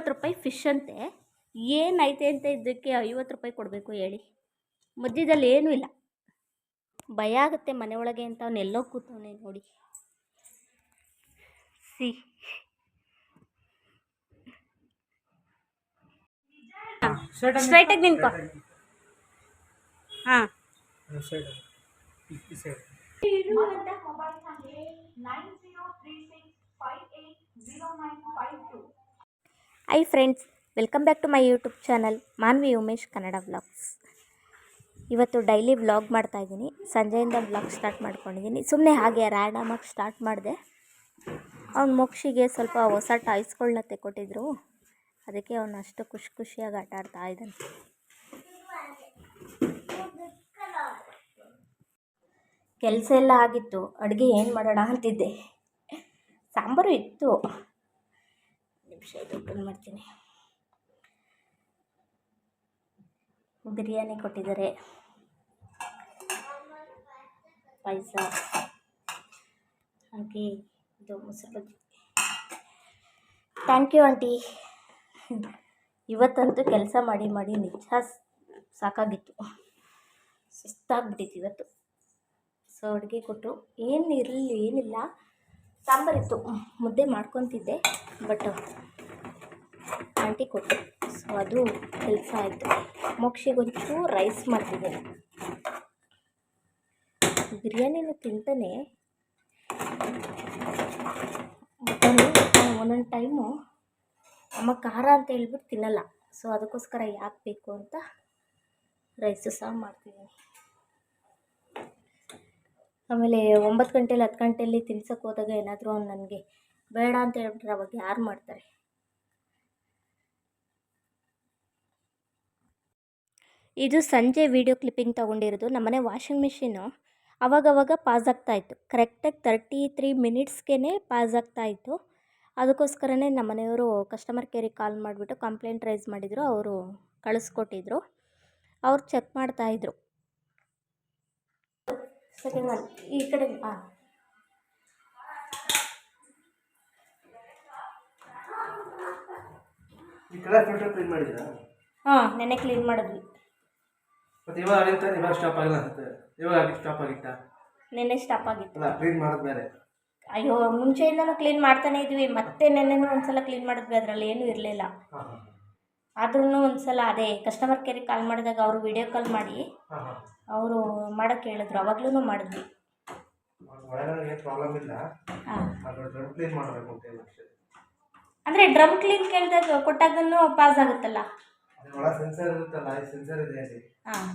ರೂಪಾಯಿ ಫಿಶ್ ಅಂತೆ. ಏನೈತೆ ಅಂತ ಇದಕ್ಕೆ 50 ರೂಪಾಯಿ ಕೊಡಬೇಕು ಹೇಳಿ? ಮಧ್ಯದಲ್ಲಿ ಏನೂ ಇಲ್ಲ. ಭಯ ಆಗುತ್ತೆ ಮನೆ ಒಳಗೆ ಅಂತ ಅವನ್ನೆಲ್ಲೋ ಕೂತವನೆ ನೋಡಿ. ಸ್ಟ್ರೈಟಾಗಿ ನಿಂತ್ಕೊ. ಹಾಂ, hi friends, welcome back to my YouTube channel Manvi Umesh Kannada vlogs. ಇವತ್ತು ಡೈಲಿ ವ್ಲಾಗ್ ಮಾಡ್ತಾಯಿದ್ದೀನಿ. ಸಂಜೆಯಿಂದ ವ್ಲಾಗ್ ಸ್ಟಾರ್ಟ್ ಮಾಡ್ಕೊಂಡಿದ್ದೀನಿ. ಸುಮ್ಮನೆ ಹಾಗೆ ರ್ಯಾಂಡಮಾಗಿ ಸ್ಟಾರ್ಟ್ ಮಾಡಿದೆ. ಅವ್ನ ಮೋಕ್ಷಿಗೆ ಸ್ವಲ್ಪ ಹೊಸ ಟಾಯ್ಸ್ಗಳನ್ನ ತೆಕ್ಕೊಟ್ಟಿದ್ರು, ಅದಕ್ಕೆ ಅವನು ಅಷ್ಟು ಖುಷಿಯಾಗಿ ಆಟ ಆಡ್ತಾ ಇದ್ದಾನೆ. ಕೆಲಸ ಎಲ್ಲ ಆಗಿತ್ತು. ಅಡುಗೆ ಏನು ಮಾಡೋಣ ಅಂತಿದ್ದೆ. ಸಾಂಬಾರು ಇತ್ತು, ನಿಮಿಷ ಇದು ಓಪನ್ ಮಾಡ್ತೀನಿ. ಬಿರಿಯಾನಿ ಕೊಟ್ಟಿದ್ದಾರೆ, ಪಾಯಸ, ಹಾಗೆ ಇದು ಮೊಸರು ಬಜ್ಜಿ. Thank you aunty. ಇವತ್ತಂತೂ ಕೆಲಸ ಮಾಡಿ ನಿಜ ಸಾಕಾಗಿತ್ತು, ಸುಸ್ತಾಗ್ಬಿಟ್ಟಿತ್ತು ಇವತ್ತು. ಸೊ ಅಡುಗೆ ಕೊಟ್ಟರು, ಏನಿಲ್ಲ, ಸಾಂಬಾರಿತ್ತು, ಮುದ್ದೆ ಮಾಡ್ಕೊತಿದ್ದೆ, ಬಟ್ ಆಂಟಿ ಕೊಟ್ಟರು. ಸೊ ಅದು ಕೆಲಸ ಆಯಿತು. ಮೋಕ್ಷಿಗೊಂಚು ರೈಸ್ ಮಾಡ್ತಿದ್ದೇನೆ. ಬಿರಿಯಾನಿನೂ ತಿಂತಾನೆ, ಬಟ್ ಒಂದೊಂದು ಟೈಮು ಅಮ್ಮ ಖಾರ ಅಂತ ಹೇಳ್ಬಿಟ್ಟು ತಿನ್ನಲ್ಲ. ಸೊ ಅದಕ್ಕೋಸ್ಕರ ಯಾಕೆ ಬೇಕು ಅಂತ ರೈಸು ಸಹ ಮಾಡ್ತಿದ್ದೀನಿ. ಆಮೇಲೆ 9 ಗಂಟೆಲಿ 10 ಗಂಟೆಯಲ್ಲಿ ತಿನ್ಸೋಕ್ಕೆ ಹೋದಾಗ ಏನಾದರೂ ಅವ್ನು ನನಗೆ ಬೇಡ ಅಂತ ಹೇಳ್ಬಿಟ್ರೆ ಅವಾಗ ಯಾರು ಮಾಡ್ತಾರೆ? ಇದು ಸಂಜೆ ವಿಡಿಯೋ ಕ್ಲಿಪ್ಪಿಂಗ್ ತೊಗೊಂಡಿರೋದು. ನಮ್ಮನೆ ವಾಷಿಂಗ್ ಮಿಷಿನು ಅವಾಗವಾಗ ಪಾಸ್ ಆಗ್ತಾಯಿತ್ತು. ಕರೆಕ್ಟಾಗಿ 33 ಮಿನಿಟ್ಸ್ಗೆ ಪಾಸ್ ಆಗ್ತಾಯಿತ್ತು. ಅದಕ್ಕೋಸ್ಕರನೇ ನಮ್ಮನೆಯವರು ಕಸ್ಟಮರ್ ಕೇರಿಗೆ ಕಾಲ್ ಮಾಡಿಬಿಟ್ಟು ಕಂಪ್ಲೇಂಟ್ ರೈಸ್ ಮಾಡಿದರು. ಅವರು ಕಳಿಸ್ಕೊಟ್ಟಿದ್ರು, ಅವ್ರು ಚೆಕ್ ಮಾಡ್ತಾಯಿದ್ರು. ಸೆಕೆಂಡ್ ಒನ್ ಈ ಕಡೆ. ಹಾಂ, ನೆನ್ನೆ ಕ್ಲೀನ್ ಮಾಡಿದ್ವಿ. ನೆನ್ನೆ ಸ್ಟಾಪ್ ಆಗಿತ್ತು. ಅಯ್ಯೋ, ಮುಂಚೆಯಿಂದನೂ ಕ್ಲೀನ್ ಮಾಡ್ತಾನೆ ಇದ್ವಿ. ಮತ್ತೆ ನೆನ್ನೆನೂ ಒಂದ್ಸಲ ಕ್ಲೀನ್ ಮಾಡಿದ್ವಿ, ಅದರಲ್ಲಿ ಏನೂ ಇರಲಿಲ್ಲ. ಆದ್ರೂ ಒಂದ್ಸಲ ಅದೇ ಕಸ್ಟಮರ್ ಕೇರಿಗೆ ಕಾಲ್ ಮಾಡಿದಾಗ ಅವರು ವಿಡಿಯೋ ಕಾಲ್ ಮಾಡಿ ಅವರು ಮಾಡೋಕ್ಕೆ ಹೇಳಿದ್ರು, ಅವಾಗ್ಲೂ ಮಾಡಿದ್ವಿ. ಅಂದರೆ ಡ್ರಮ್ ಕ್ಲೀನ್ ಕೇಳಿದಾಗ ಕೊಟ್ಟಾಗೂ ಪಾಸ್ ಆಗುತ್ತಲ್ಲ. ಹಾಂ,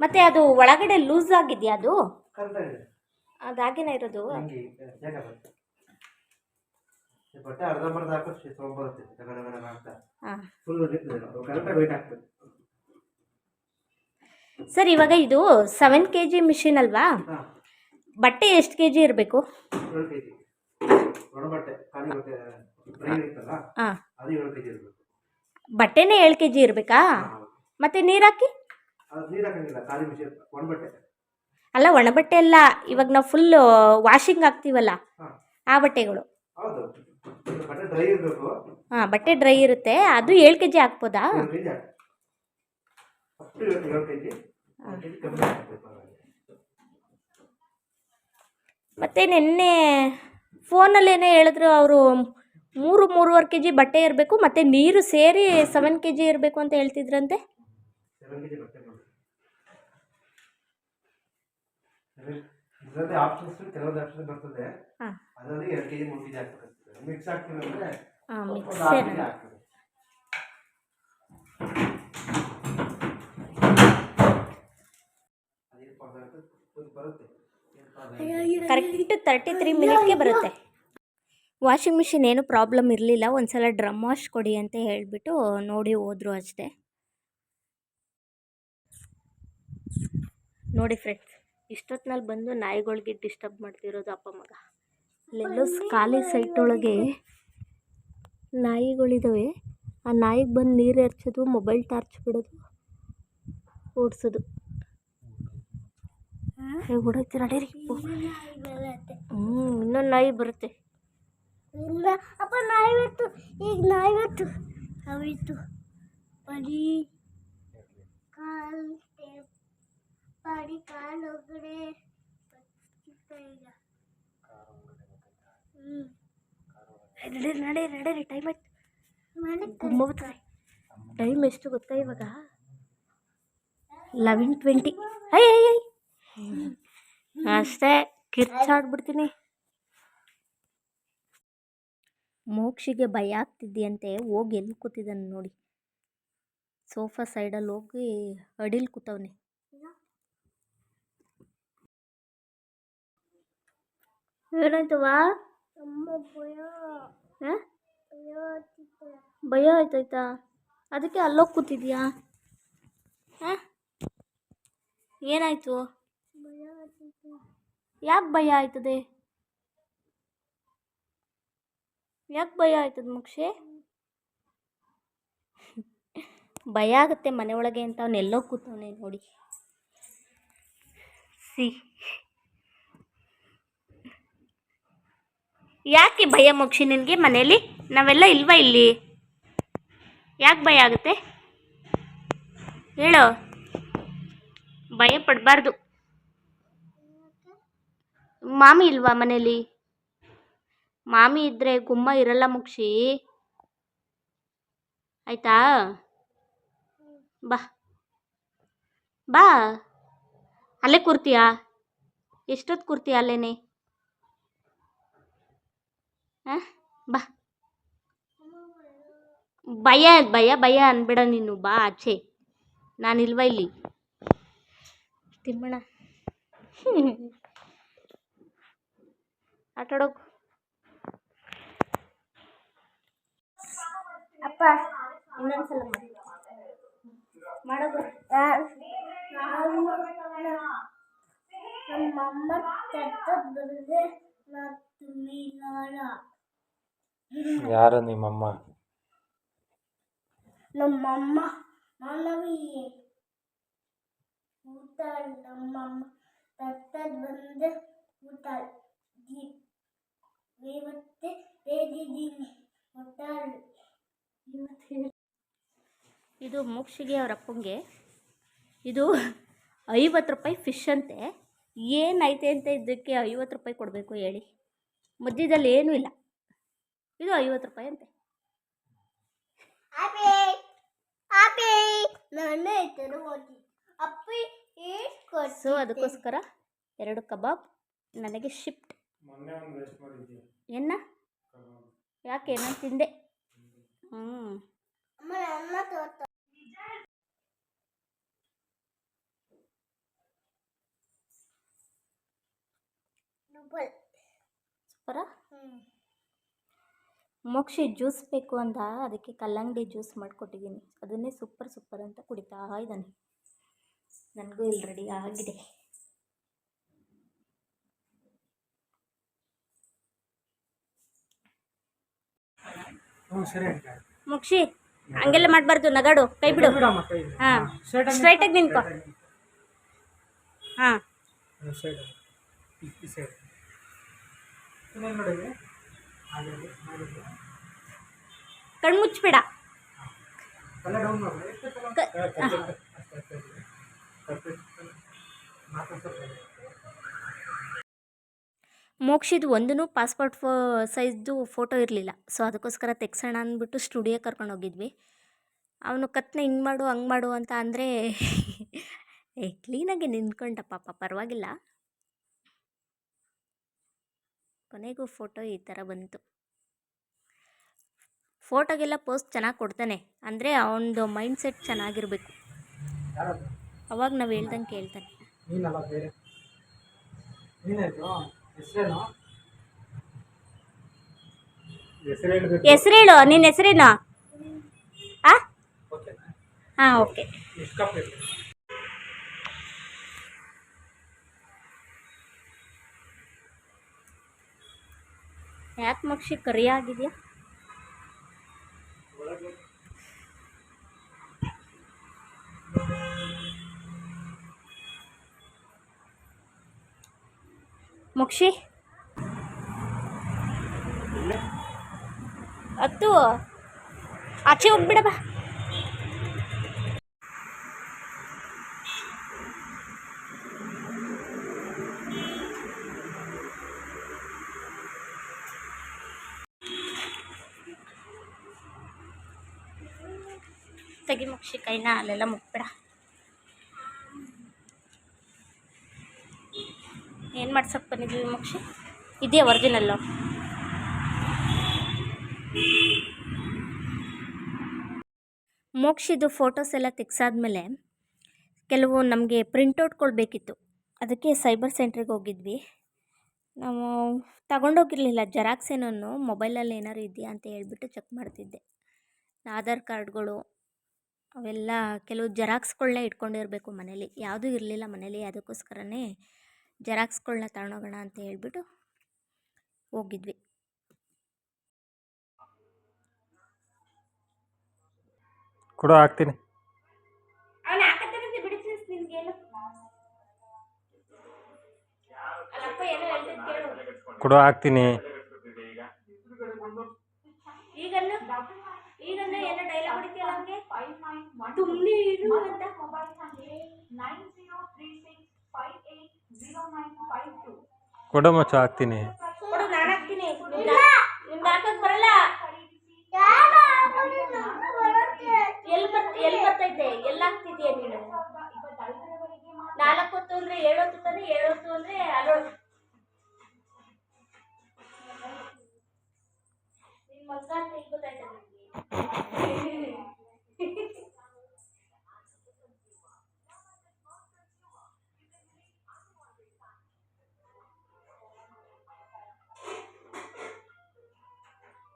ಮತ್ತೆ ಅದು ಒಳಗಡೆ ಲೂಸ್ ಆಗಿದೆಯಾ? ಅದಾಗೇನೆ ಇರೋದು. ಸರ್, ಇವಾಗ ಇದು 7 kg ಮಿಷಿನ್ ಅಲ್ವಾ? ಬಟ್ಟೆ ಎಷ್ಟು kg ಇರಬೇಕು? ಹಾಂ, ಬಟ್ಟೆನೇ 7 kg ಇರಬೇಕಾ? ಮತ್ತೆ ನೀರು ಹಾಕಿ? ಅಲ್ಲ, ಒಣ ಬಟ್ಟೆ ಎಲ್ಲ. ಇವಾಗ ನಾವು ಫುಲ್ ವಾಷಿಂಗ್ ಹಾಕ್ತೀವಲ್ಲ ಆ ಬಟ್ಟೆಗಳು. ಹಾಂ, ಬಟ್ಟೆ ಡ್ರೈ ಇರುತ್ತೆ, ಅದು 7 kg ಹಾಕ್ಬೋದಾ? ಮತ್ತೆ ನಿನ್ನೆ ಫೋನಲ್ಲೇನೇ ಹೇಳಿದ್ರು ಅವರು 3-3.5 kg ಬಟ್ಟೆ ಇರಬೇಕು, ಮತ್ತು ನೀರು ಸೇರಿ 7 kg ಇರಬೇಕು ಅಂತ ಹೇಳ್ತಿದ್ರಂತೆ. ಕರೆಕ್ಟ್ 33 ಮಿನಿಟ್ಗೆ ಬರುತ್ತೆ. ವಾಷಿಂಗ್ ಮಿಷಿನ್ ಏನು ಪ್ರಾಬ್ಲಮ್ ಇರಲಿಲ್ಲ. ಒಂದು ಸಲ ಡ್ರಮ್ ವಾಶ್ ಕೊಡಿ ಅಂತ ಹೇಳಿಬಿಟ್ಟು ನೋಡಿ ಹೋದರು ಅಷ್ಟೇ. ನೋಡಿ ಫ್ರೆಂಡ್ಸ್, ಇಷ್ಟೊತ್ತಿನಲ್ಲಿ ಬಂದು ನಾಯಿಗಳಿಗೆ ಡಿಸ್ಟರ್ಬ್ ಮಾಡ್ತಿರೋದು ಅಪ್ಪ ಮಗ. ಅಲ್ಲೆಲ್ಲೋ ಖಾಲಿ ಸೈಟ್ ಒಳಗೆ ನಾಯಿಗಳಿದ್ದಾವೆ. ಆ ನಾಯಿಗೆ ಬಂದು ನೀರು ಎರಚೋದು, ಮೊಬೈಲ್ ಟಾರ್ಚ್ ಬಿಡೋದು, ಓಡಿಸೋದು. ಓಡೋಗ್ತೀರ ನಡೀರಿ. ಇನ್ನೊಂದು ನಾಯಿ ಬರುತ್ತೆ. ಅಪ್ಪ ನಾಯಿ ಬಿಟ್ಟು ಈಗ ನಾಯಿ ಬಿಟ್ಟು ಅವಿತ್ತು ಪಡಿ ಕಾಲು ಒಳಗಡೆ ನಡೀರಿ ಟೈಮ್ ಆಯ್ತು. ಗುಮ್ಮೋಗ್ತಾರೆ. ಟೈಮ್ ಎಷ್ಟು ಗೊತ್ತಾ ಇವಾಗ? 11:20. ಅಯ್ಯ ಅಷ್ಟೇ, ಕಿರ್ಚಾಡ್ಬಿಡ್ತೀನಿ. ಮೋಕ್ಷಿಗೆ ಭಯ ಆಗ್ತಿದ್ಯಂತೆ. ಹೋಗಿ ಎಲ್ಲಿ ಕೂತಿದ್ದಾನೆ ನೋಡಿ, ಸೋಫಾ ಸೈಡಲ್ಲಿ ಹೋಗಿ ಅಡಿಲ್ ಕೂತವನೆ. ಏನಾಯ್ತವಾ? ಭಯ ಆಯ್ತಾಯ್ತಾ? ಅದಕ್ಕೆ ಅಲ್ಲೋಗಿ ಕೂತಿದ್ಯಾ? ಏನಾಯ್ತು? ಯಾಕೆ ಭಯ ಆಯ್ತದೆ? ಯಾಕೆ ಭಯ ಆಯ್ತದ ಮೋಕ್ಷಿ? ಭಯ ಆಗುತ್ತೆ ಮನೆ ಒಳಗೆ ಅಂತ ಅವನೆಲ್ಲೋ ಕೂತವನೆ ನೋಡಿ. ಯಾಕೆ ಭಯ ಮೋಕ್ಷಿ ನಿನಗೆ? ಮನೇಲಿ ನಾವೆಲ್ಲ ಇಲ್ವಾ ಇಲ್ಲಿ? ಯಾಕೆ ಭಯ ಆಗುತ್ತೆ ಹೇಳು? ಭಯ ಪಡಬಾರ್ದು. ಮಾಮಿ ಇಲ್ವಾ ಮನೇಲಿ? ಮಾಮಿ ಇದ್ದರೆ ಗುಮ್ಮ ಇರಲ್ಲ ಮೋಕ್ಷಿ, ಆಯ್ತಾ? ಬಾ ಬಾ, ಅಲ್ಲೇ ಕೂರ್ತೀಯಾ? ಎಷ್ಟೊತ್ತು ಕೂರ್ತೀಯ ಅಲ್ಲೇನೆ? ಬಾ. ಭಯ ಭಯ ಭಯ ಅನ್ಬೇಡ ನೀನು. ಬಾ ಆಚೆ, ನಾನಿಲ್ವಾ ಇಲ್ಲಿ? ತಿಮ್ಮಣ್ಣ ಆಟಾಡೋಗು. ಅಪ್ಪ ಇನ್ನೊಂದ್ಸಲ ಮಾಡೋದು. ನಮ್ಮಮ್ಮ ಯಾರು ನಿಮ್ಮಮ್ಮ? ನಮ್ಮಮ್ಮ ಮಾನವಿ ಊಟ. ನಮ್ಮಮ್ಮ ತತ್ತದ ಬಂದು ಊಟ ಇವತ್ತೇ ಬೇದಿದ್ದೀನಿ ಊಟ. ಇದು ಮೋಕ್ಷಿಗೆ ಅವ್ರ ಅಪ್ಪಂಗೆ ಇದು 50 ರೂಪಾಯಿ ಫಿಶ್ ಅಂತೆ. ಏನೈತೆ ಅಂತ ಇದಕ್ಕೆ 50 ರೂಪಾಯಿ ಕೊಡಬೇಕು ಹೇಳಿ? ಮಧ್ಯದಲ್ಲಿ ಏನೂ ಇಲ್ಲ. ಇದು 50 ರೂಪಾಯಿ ಅಂತೆ. ಸೊ ಅದಕ್ಕೋಸ್ಕರ 2 ಕಬಾಬ್ ನನಗೆ ಶಿಫ್ಟ್. ಏನ ಯಾಕೆ? ನಾನು ತಿಂದೆ. ಸೂಪರಾ? ಮೋಕ್ಷಿ ಜ್ಯೂಸ್ ಬೇಕು ಅಂತ ಅದಕ್ಕೆ ಕಲ್ಲಂಗಡಿ ಜ್ಯೂಸ್ ಮಾಡಿಕೊಟ್ಟಿದ್ದೀನಿ. ಅದನ್ನೇ ಸೂಪರ್ ಅಂತ ಕುಡಿತಾ ಇದ್ದಾನೆ. ನನಗೂ ಇಲ್ಲಿ ರೆಡಿ ಆಗಿದೆ. ಮೋಕ್ಷಿ ಹಂಗೆಲ್ಲ ಮಾಡಬಾರ್ದು, ನಗಾಡು, ಕೈ ಬಿಡು. ಹಾಂ, ಸ್ಟ್ರೈಟಾಗಿ ನಿಂತ್ಕೊ. ಹಾಂ, ಕಣ್ಣು ಮುಚ್ಚಬೇಡ. ಮೋಕ್ಷಿದು ಒಂದೂ ಪಾಸ್ಪೋರ್ಟ್ ಸೈಜ್ದು ಫೋಟೋ ಇರಲಿಲ್ಲ. ಸೊ ಅದಕ್ಕೋಸ್ಕರ ತೆಗ್ಸೋಣ ಅಂದ್ಬಿಟ್ಟು ಸ್ಟುಡಿಯೋ ಕರ್ಕೊಂಡು ಹೋಗಿದ್ವಿ. ಅವನು ಕತ್ನ ಹಿಂಗೆ ಮಾಡು ಹಂಗೆ ಮಾಡು ಅಂತ ಅಂದರೆ ಕ್ಲೀನಾಗಿ ನಿಂತ್ಕೊಂಡ ಪಾಪ, ಪರವಾಗಿಲ್ಲ. ಕೊನೆಗೂ ಫೋಟೋ ಈ ಥರ ಬಂತು. ಫೋಟೋಗೆಲ್ಲ ಪೋಸ್ಟ್ ಚೆನ್ನಾಗಿ ಕೊಡ್ತಾನೆ, ಅಂದರೆ ಅವನದು ಮೈಂಡ್ ಸೆಟ್ ಚೆನ್ನಾಗಿರಬೇಕು. ಅವಾಗ ನಾವು ಹೇಳ್ದಂಗೆ ಕೇಳ್ತಾನೆ. ಹೆಸರೇಳು, ನಿನ್ನ ಹೆಸರೇನು? ಹಾಂ, ಓಕೆ. ಯಾಕೆ ಮಕ್ಷಿ ಕರಿಯಾಗಿದೆಯಾ? ಮಕ್ಷಿ ಹತ್ತು ಆಚೆ ಹೋಗ್ಬಿಡ ಬಾ. ತೆಗಿ ಮಕ್ಷಿ ಕೈನ, ಅಲ್ಲೆಲ್ಲ ಮುಗ್ಬೇಡ. ಏನು ಮಾಡ್ಸಕ್ಕೆ ಬಂದಿದ್ವಿ ಮಕ್ಷಿ? ಇದೆಯಾ ಒರಿಜಿನಲ್ಲು? ಮೋಕ್ಷಿದು ಫೋಟೋಸ್ ಎಲ್ಲ ತೆಗ್ಸಾದ್ಮೇಲೆ ಕೆಲವು ನಮಗೆ ಪ್ರಿಂಟೌಟ್ಗಳು ಬೇಕಿತ್ತು. ಅದಕ್ಕೆ ಸೈಬರ್ ಸೆಂಟ್ರಿಗೆ ಹೋಗಿದ್ವಿ. ನಾವು ತಗೊಂಡೋಗಿರಲಿಲ್ಲ ಜೆರಾಕ್ಸ್ ಏನೋ, ಮೊಬೈಲಲ್ಲಿ ಏನಾದ್ರು ಇದೆಯಾ ಅಂತ ಹೇಳ್ಬಿಟ್ಟು ಚೆಕ್ ಮಾಡ್ತಿದ್ದೆ. ಆಧಾರ್ ಕಾರ್ಡ್ಗಳು ಅವೆಲ್ಲ ಕೆಲವು ಜೆರಾಕ್ಸ್ಗಳನ್ನ ಇಟ್ಕೊಂಡಿರಬೇಕು ಮನೇಲಿ. ಯಾವುದೂ ಇರಲಿಲ್ಲ ಮನೇಲಿ, ಅದಕ್ಕೋಸ್ಕರನೇ ಜೆರಾಕ್ಸ್ಗಳನ್ನ ತಗೊಂಡೋಗೋಣ ಅಂತ ಹೇಳ್ಬಿಟ್ಟು ಹೋಗಿದ್ವಿ. ಕೊಡು ಹಾಕ್ತೀನಿ. ಕೊಡು ಹಾಕ್ತೀನಿ. ಕೊಡು ಮಚ್ಚ ಹಾಕ್ತೀನಿ. ಎಲ್ಲಿ ಬರ್ತೈತೆ? ಎಲ್ಲ ಹಾಕ್ತಿದ್ಯಾ ನೀನು? 4 ಹೊತ್ತು ಅಂದ್ರೆ 7 ಹೊತ್ತು ತಾನೆ, 7 ಹೊತ್ತು ಅಂದ್ರೆ ಅಲ್ಲೋಳು ನಿನ್ ಮಗ ಅಂತ ಈಗ ಗೊತ್ತಾಯ್ತಾ ನನಗೆ?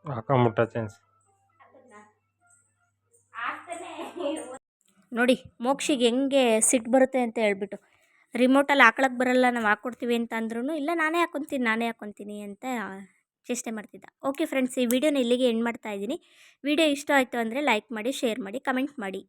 ಹಾಕೊಂಬಿಟ್ಟ ಚಾನ್ಸ್ ನೋಡಿ ಮೋಕ್ಷಿಗೆ ಹೆಂಗೆ ಸಿಟ್ಟು ಬರುತ್ತೆ ಅಂತ ಹೇಳ್ಬಿಟ್ಟು. ರಿಮೋಟಲ್ಲಿ ಹಾಕ್ಳಕ್ಕೆ ಬರಲ್ಲ, ನಾವು ಹಾಕ್ಕೊಡ್ತೀವಿ ಅಂತ ಅಂದ್ರೂ ಇಲ್ಲ ನಾನೇ ಹಾಕ್ಕೊತೀನಿ ಅಂತ ಚೇಷ್ಟೆ ಮಾಡ್ತಿದ್ದ. ಓಕೆ ಫ್ರೆಂಡ್ಸ್, ಈ ವಿಡಿಯೋನ ಇಲ್ಲಿಗೆ ಎಂಡ್ ಮಾಡ್ತಾ ಇದ್ದೀನಿ. ವಿಡಿಯೋ ಇಷ್ಟ ಆಯಿತು ಅಂದರೆ ಲೈಕ್ ಮಾಡಿ, ಶೇರ್ ಮಾಡಿ, ಕಮೆಂಟ್ ಮಾಡಿ.